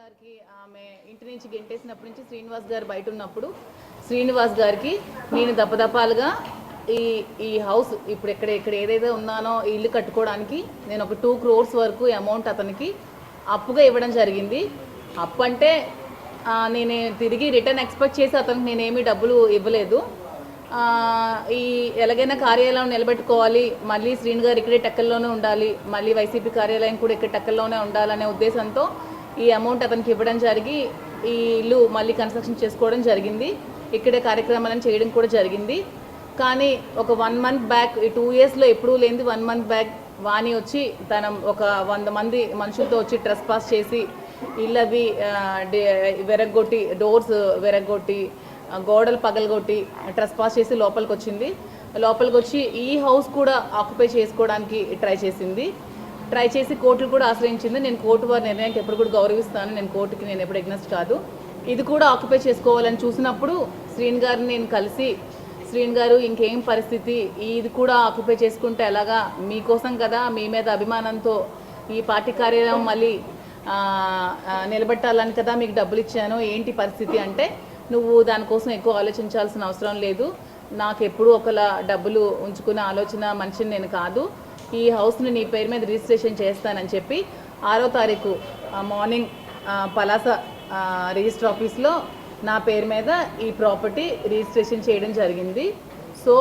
గారికి ఆమె ఇంటి నుంచి గెంటేసినప్పటి నుంచి శ్రీనివాస్ గారు బయట ఉన్నప్పుడు శ్రీనివాస్ గారికి నేను దపదపాలుగా ఈ ఈ హౌస్ ఇప్పుడు ఇక్కడ ఏదైతే ఉన్నానో ఈ ఇల్లు కట్టుకోవడానికి నేను ఒక 2 crores వరకు అమౌంట్ అతనికి అప్పుగా ఇవ్వడం జరిగింది. అప్పు అంటే నేను తిరిగి రిటర్న్ ఎక్స్పెక్ట్ చేసి అతనికి నేనేమీ డబ్బులు ఇవ్వలేదు. ఈ ఎలాగైనా కార్యాలయం నిలబెట్టుకోవాలి, మళ్ళీ శ్రీని గారు ఇక్కడే టెక్కల్లోనే ఉండాలి, మళ్ళీ వైసీపీ కార్యాలయం కూడా ఇక్కడ టెక్కల్లోనే ఉండాలనే ఉద్దేశంతో ఈ అమౌంట్ అతనికి ఇవ్వడం జరిగి ఈ ఇల్లు మళ్ళీ కన్స్ట్రక్షన్ చేసుకోవడం జరిగింది. ఇక్కడే కార్యక్రమాలను చేయడం కూడా జరిగింది. కానీ ఒక 1 month బ్యాక్, ఈ 2 yearsలో ఎప్పుడూ లేనిది 1 month బ్యాక్ వాణి వచ్చి తన ఒక 100 మంది మనుషులతో వచ్చి ట్రెస్ పాస్ చేసి ఇల్లు అవి వెరగొట్టి, డోర్స్ వెరగొట్టి, గోడలు పగలగొట్టి ట్రెస్ పాస్ చేసి లోపలికి వచ్చింది. లోపలికి వచ్చి ఈ హౌస్ కూడా ఆక్యుపై చేసుకోవడానికి ట్రై చేసి కోర్టులు కూడా ఆశ్రయించింది. నేను కోర్టు వారి నిర్ణయానికి ఎప్పుడు కూడా గౌరవిస్తాను. నేను కోర్టుకి నేను ఎప్పుడు ఎగ్నెస్ట్ కాదు. ఇది కూడా ఆక్యుపై చేసుకోవాలని చూసినప్పుడు శ్రీని గారిని నేను కలిసి, శ్రీని గారు ఇంకేం పరిస్థితి, ఇది కూడా ఆక్యుపై చేసుకుంటే ఎలాగా, మీకోసం కదా, మీ మీద అభిమానంతో ఈ పార్టీ కార్యాలయం మళ్ళీ నిలబెట్టాలని కదా మీకు డబ్బులు ఇచ్చాను, ఏంటి పరిస్థితి అంటే, నువ్వు దానికోసం ఎక్కువ ఆలోచించాల్సిన అవసరం లేదు, నాకు ఎప్పుడూ ఒకలా డబ్బులు ఉంచుకునే ఆలోచన మనిషిని నేను కాదు, ఈ హౌస్ని నీ పేరు మీద రిజిస్ట్రేషన్ చేస్తానని చెప్పి 6వ తారీఖు మార్నింగ్ పలాస రిజిస్టర్ ఆఫీస్లో నా పేరు మీద ఈ ప్రాపర్టీ రిజిస్ట్రేషన్ చేయడం జరిగింది. సో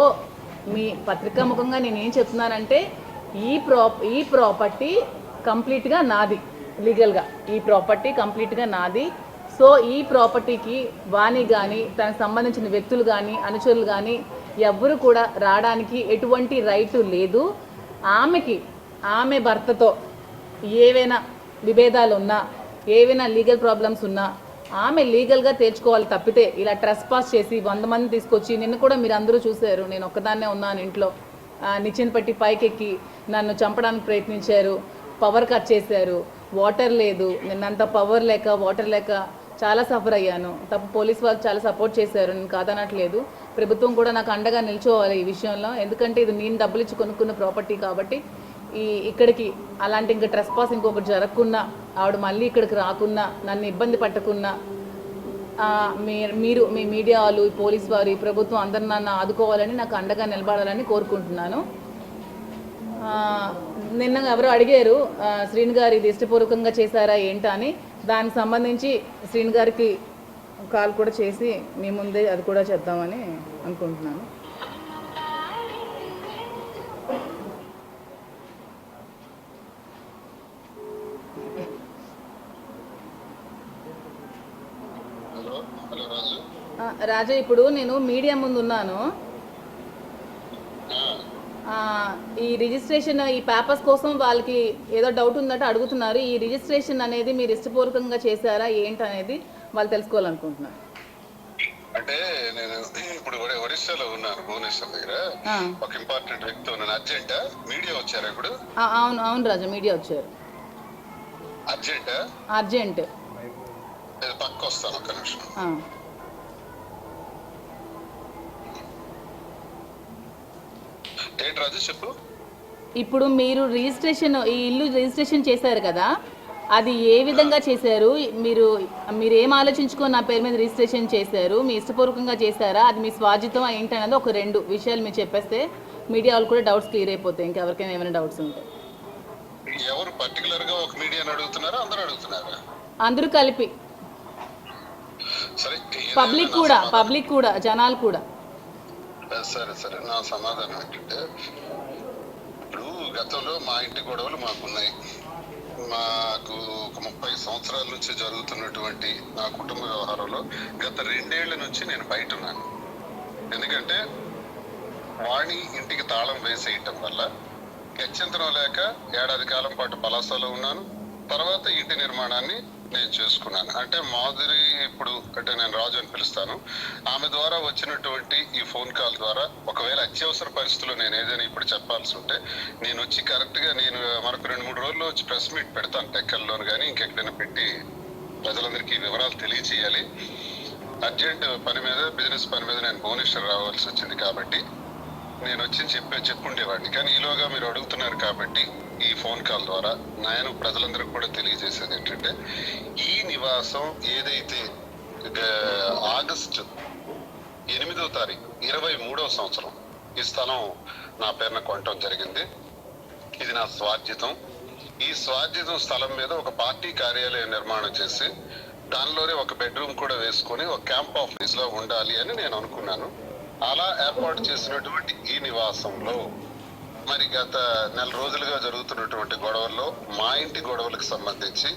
మీ పత్రికా ముఖంగా నేను ఏం చెప్తున్నానంటే, ఈ ప్రాపర్టీ కంప్లీట్గా నాది, లీగల్గా ఈ ప్రాపర్టీ కంప్లీట్గా నాది. సో ఈ ప్రాపర్టీకి వాణి కానీ, తనకు సంబంధించిన వ్యక్తులు కానీ, అనుచరులు కానీ ఎవ్వరు కూడా రావడానికి ఎటువంటి రైటు లేదు. ఆమె భర్తతో ఏవైనా విభేదాలు ఉన్నా, ఏవైనా లీగల్ ప్రాబ్లమ్స్ ఉన్నా ఆమె లీగల్గా తెచ్చుకోవాలి తప్పితే ఇలా ట్రెస్ పాస్ చేసి 100 మంది తీసుకొచ్చి, నిన్న కూడా మీరు అందరూ చూశారు, నేను ఒక్కదాన్నే ఉన్నాను ఇంట్లో, నిచ్చెన పట్టి పైకెక్కి నన్ను చంపడానికి ప్రయత్నించారు, పవర్ కట్ చేశారు, వాటర్ లేదు, నిన్నంత పవర్ లేక వాటర్ లేక చాలా సఫర్ అయ్యాను. పోలీస్ వాళ్ళు చాలా సపోర్ట్ చేశారు, నేను కాదనట్లేదు. ప్రభుత్వం కూడా నాకు అండగా నిల్చోవాలి ఈ విషయంలో, ఎందుకంటే ఇది నేను డబ్బులు ఇచ్చి కొనుక్కున్న ప్రాపర్టీ కాబట్టి. ఇక్కడికి అలాంటి ఇంకా ట్రెస్ పాస్ ఇంకొకటి జరగకుండా, ఆవిడ మళ్ళీ ఇక్కడికి రాకున్నా, నన్ను ఇబ్బంది పట్టకున్నా మీరు మీ మీడియా వాళ్ళు, పోలీస్ వారు, ప్రభుత్వం అందరూ నన్ను ఆదుకోవాలని, నాకు అండగా నిలబడాలని కోరుకుంటున్నాను. నిన్న ఎవరో అడిగారు శ్రీని గారు ఇది ఇష్టపూర్వకంగా చేశారా ఏంటా అని. దానికి సంబంధించి శ్రీని గారికి కాల్ కూడా చేసి మీ ముందే అది కూడా చేద్దామని అనుకుంటున్నాను. రాజా, ఇప్పుడు నేను మీడియా ముందు ఉన్నాను. ఈ రిజిస్ట్రేషన్, ఈ పేపర్స్ కోసం వాళ్ళకి ఏదో డౌట్ ఉందంటే అడుగుతున్నారు. ఈ రిజిస్ట్రేషన్ అనేది మీరు ఇష్టపూర్వకంగా చేశారా ఏంటనేది వాళ్ళు తెలుసుకోవాలనుకుంటున్నారు. అంటే నేను ఇప్పుడు ఒడిశాలో ఉన్నాను, భువనేశ్వర్ దగ్గర. ఒక ఇంపార్టెంట్ వ్యక్తి ఉన్నాను. అర్జెంటా? మీడియా వచ్చారా ఇప్పుడు? అవును రాజా, మీడియా వచ్చారు. అర్జెంటా? అర్జెంట్. పక్క వస్తాను, ఒక్క నిమిషం. ఏంటి రాజు చెప్పు. ఇప్పుడు మీరు ఈ ఇల్లు రిజిస్ట్రేషన్ చేశారు కదా, అది ఏ విధంగా చేశారు? మీరు ఏం ఆలోచించుకొని నా పేరు మీద రిజిస్ట్రేషన్ చేశారు? మీ ఇష్టపూర్వకంగా చేశారా, అది మీ స్వాజితం ఏంటనేది ఒక 2 విషయాలు మీరు చెప్పేస్తే మీడియా వాళ్ళు కూడా డౌట్స్ క్లియర్ అయిపోతాయి, ఇంకెవరికైనా ఏమైనా డౌట్స్ ఉంటాయి. ఎవరు పర్టికులర్ గా ఒక మీడియాని అడుగుతున్నారా, అందరూ అడుగుతున్నారా? అందరూ కలిపి, సరే, పబ్లిక్ కూడా జనాలు కూడా. సరే, నా సమాధానం ఏంటంటే, ఇప్పుడు గతంలో మా ఇంటి గొడవలు మాకున్నాయి. మాకు ఒక 30 సంవత్సరాల నుంచి జరుగుతున్నటువంటి నా కుటుంబ వ్యవహారంలో గత 2 ఏళ్ల నుంచి నేను బయట ఉన్నాను. ఎందుకంటే వాణి ఇంటికి తాళం వేసేయటం వల్ల గత్యంతరం లేక ఏడాది కాలం పాటు పలాసలో ఉన్నాను. తర్వాత ఇంటి నిర్మాణాన్ని నేను చేసుకున్నాను. అంటే మాధురి, ఇప్పుడు అంటే నేను రాజు అని పిలుస్తాను, ఆమె ద్వారా వచ్చినటువంటి ఈ ఫోన్ కాల్ ద్వారా ఒకవేళ అత్యవసర పరిస్థితుల్లో నేను ఏదైనా ఇప్పుడు చెప్పాల్సి ఉంటే నేను వచ్చి కరెక్ట్గా నేను మరొక 2-3 రోజుల్లో వచ్చి ప్రెస్ మీట్ పెడతాను టెక్కల్లోను, కానీ ఇంకెక్కడైనా పెట్టి ప్రజలందరికీ వివరాలు తెలియచేయాలి. అర్జెంట్ పని మీద, బిజినెస్ పని మీద నేను భువనేశ్వర్ రావాల్సి వచ్చింది కాబట్టి నేను వచ్చి చెప్పుండేవాడిని. కానీ ఈలోగా మీరు అడుగుతున్నారు కాబట్టి ఈ ఫోన్ కాల్ ద్వారా నేను ప్రజలందరికీ కూడా తెలియజేసేది ఏంటంటే, ఈ నివాసం ఏదైతే ఆగస్టు 8వ తారీఖు 23వ సంవత్సరం ఈ స్థలం నా పేరున కొనటం జరిగింది. ఇది నా స్వార్జితం. ఈ స్వార్జితం స్థలం మీద ఒక పార్టీ కార్యాలయం నిర్మాణం చేసి దానిలోనే ఒక బెడ్రూమ్ కూడా వేసుకొని ఒక క్యాంప్ ఆఫీస్ లో ఉండాలి అని నేను అనుకున్నాను. అలా ఏర్పాటు చేసినటువంటి ఈ నివాసంలో మరి గత నెల రోజులుగా జరుగుతున్నటువంటి గొడవల్లో మా ఇంటి గొడవలకు సంబంధించి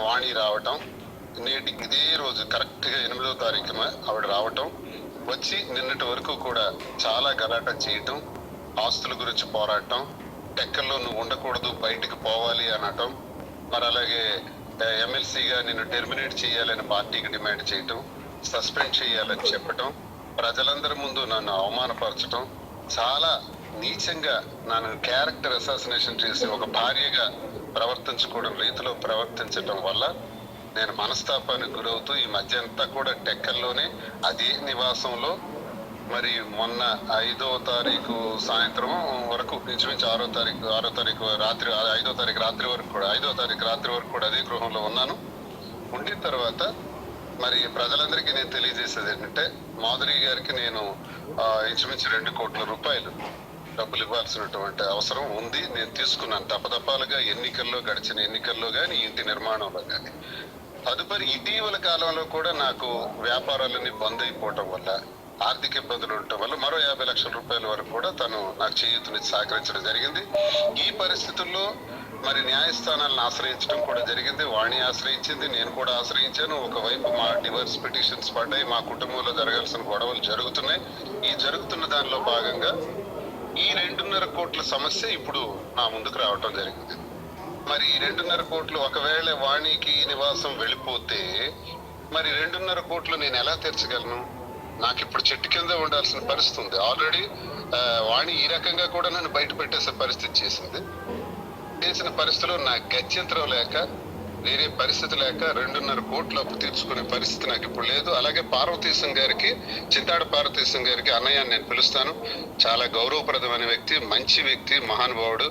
వాణి రావటం, నేటికి ఇదే రోజు కరెక్ట్ గా 8వ తారీఖున ఆవిడ రావటం, వచ్చి నిన్నటి వరకు కూడా చాలా గలాట చేయటం, ఆస్తుల గురించి పోరాటం, టెక్కల్లో నువ్వు ఉండకూడదు బయటికి పోవాలి అనటం, మరి అలాగే ఎమ్మెల్సీగా నిన్ను టెర్మినేట్ చేయాలని పార్టీకి డిమాండ్ చేయటం, సస్పెండ్ చేయాలని చెప్పటం, ప్రజలందరి ముందు నన్ను అవమానపరచటం, చాలా నీచంగా నన్ను క్యారెక్టర్ అసాసినేషన్ చేసి ఒక భార్యగా ప్రవర్తించకూడని రీతిలో ప్రవర్తించటం వల్ల నేను మనస్తాపానికి గురవుతూ ఈ మధ్య అంతా కూడా టెక్కల్లోనే అదే నివాసంలో మరి మొన్న 5వ తారీఖు సాయంత్రం వరకు ఇంచుమించు 6వ తారీఖు రాత్రి 5వ తారీఖు రాత్రి వరకు కూడా 5వ తారీఖు రాత్రి వరకు కూడా అదే గృహంలో ఉన్నాను. ఉండిన తర్వాత మరి ప్రజలందరికీ నేను తెలియజేసేది ఏంటంటే, మాధురి గారికి నేను ఇంచుమించు 2 కోట్ల రూపాయలు డబ్బులు ఇవ్వాల్సినటువంటి అవసరం ఉంది. నేను తీసుకున్నాను తప్పతప్పాలుగా, గడిచిన ఎన్నికల్లో కానీ ఇంటి నిర్మాణంలో కానీ. తదుపరి ఇటీవల కాలంలో కూడా నాకు వ్యాపారాలన్నీ బంద్ అయిపోవటం వల్ల, ఆర్థిక ఇబ్బందులు ఉండటం వల్ల మరో 50 లక్షల రూపాయల వరకు కూడా తను నాకు చేయూతనిచ్చి సహకరించడం జరిగింది. ఈ పరిస్థితుల్లో మరి న్యాయస్థానాలను ఆశ్రయించడం కూడా జరిగింది. వాణి ఆశ్రయించింది, నేను కూడా ఆశ్రయించాను. ఒకవైపు మా డివర్స్ పిటిషన్స్ పడ్డాయి, మా కుటుంబంలో జరగాల్సిన గొడవలు జరుగుతున్నాయి. ఈ జరుగుతున్న దానిలో భాగంగా ఈ 2.5 కోట్ల సమస్య ఇప్పుడు నా ముందుకు రావటం జరిగింది. మరి ఈ 2.5 కోట్లు ఒకవేళ వాణికి నివాసం వెళ్ళిపోతే మరి 2.5 కోట్లు నేను ఎలా తీర్చగలను? నాకు ఇప్పుడు చెట్టు కింద ఉండాల్సిన పరిస్థితి ఉంది. ఆల్రెడీ వాణి ఈ రకంగా కూడా నన్ను బయట పెట్టేసే పరిస్థితి చేసిన పరిస్థితిలో నాకు గత్యంతరం లేక, వేరే పరిస్థితి లేక 2.5 కోట్ల అప్పు తీర్చుకునే పరిస్థితి నాకు ఇప్పుడు లేదు. అలాగే పార్వతీశం గారికి, చింతాడ పార్వతీశం గారికి అన్నయ్య నేను పిలుస్తాను. చాలా గౌరవప్రదమైన వ్యక్తి, మంచి వ్యక్తి, మహానుభావుడు.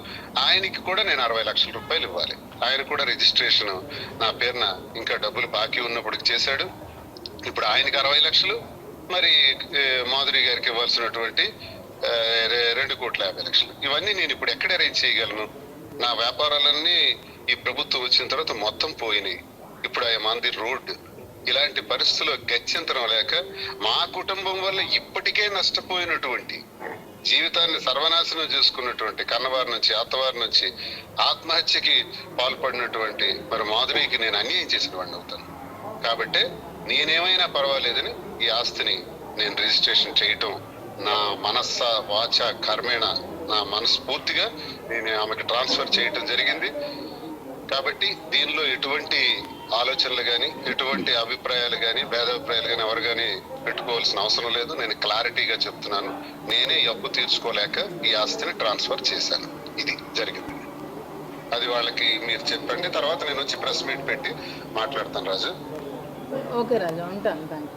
ఆయనకి కూడా నేను 60 లక్షల రూపాయలు ఇవ్వాలి. ఆయన కూడా రిజిస్ట్రేషన్ నా పేరున ఇంకా డబ్బులు బాకీ ఉన్నప్పుడు చేశాడు. ఇప్పుడు ఆయనకి 60 లక్షలు, మరి మాధురి గారికి ఇవ్వాల్సినటువంటి 2,50,00,000. ఇవన్నీ నేను ఇప్పుడు ఎక్కడ అరేంజ్ చేయగలను? నా వ్యాపారాలన్నీ ఈ ప్రభుత్వం వచ్చిన తర్వాత మొత్తం పోయినాయి. ఇప్పుడు ఐఎమ్ ఆన్ ది రోడ్. ఇలాంటి పరిస్థితుల్లో గత్యంతరం లేక, మా కుటుంబం వల్ల ఇప్పటికే నష్టపోయినటువంటి, జీవితాన్ని సర్వనాశనం చేసుకున్నటువంటి, కన్నవారి నుంచి అత్తవారి నుంచి ఆత్మహత్యకి పాల్పడినటువంటి మరి మాధురికి నేను అన్యాయం చేసిన వాడిని అవుతాను. కాబట్టి నేనేమైనా పర్వాలేదని ఈ ఆస్తిని నేను రిజిస్ట్రేషన్ చేయటం నా మనస్స వాచ కర్మేణ, నా మనస్ఫూర్తిగా నేను ఆమెకు ట్రాన్స్ఫర్ చేయటం జరిగింది. కాబట్టి దీనిలో ఎటువంటి ఆలోచనలు కానీ, ఎటువంటి అభిప్రాయాలు కానీ, భేదాభిప్రాయాలు కానీ ఎవరు కానీ పెట్టుకోవాల్సిన అవసరం లేదు. నేను క్లారిటీగా చెప్తున్నాను. నేనే అప్పు తీర్చుకోలేక ఈ ఆస్తిని ట్రాన్స్ఫర్ చేశాను. ఇది జరిగింది. అది వాళ్ళకి మీరు చెప్పండి. తర్వాత నేను వచ్చి ప్రెస్ మీట్ పెట్టి మాట్లాడతాను. రాజు. ఓకే రాజు, ఉంటాను. Thank you.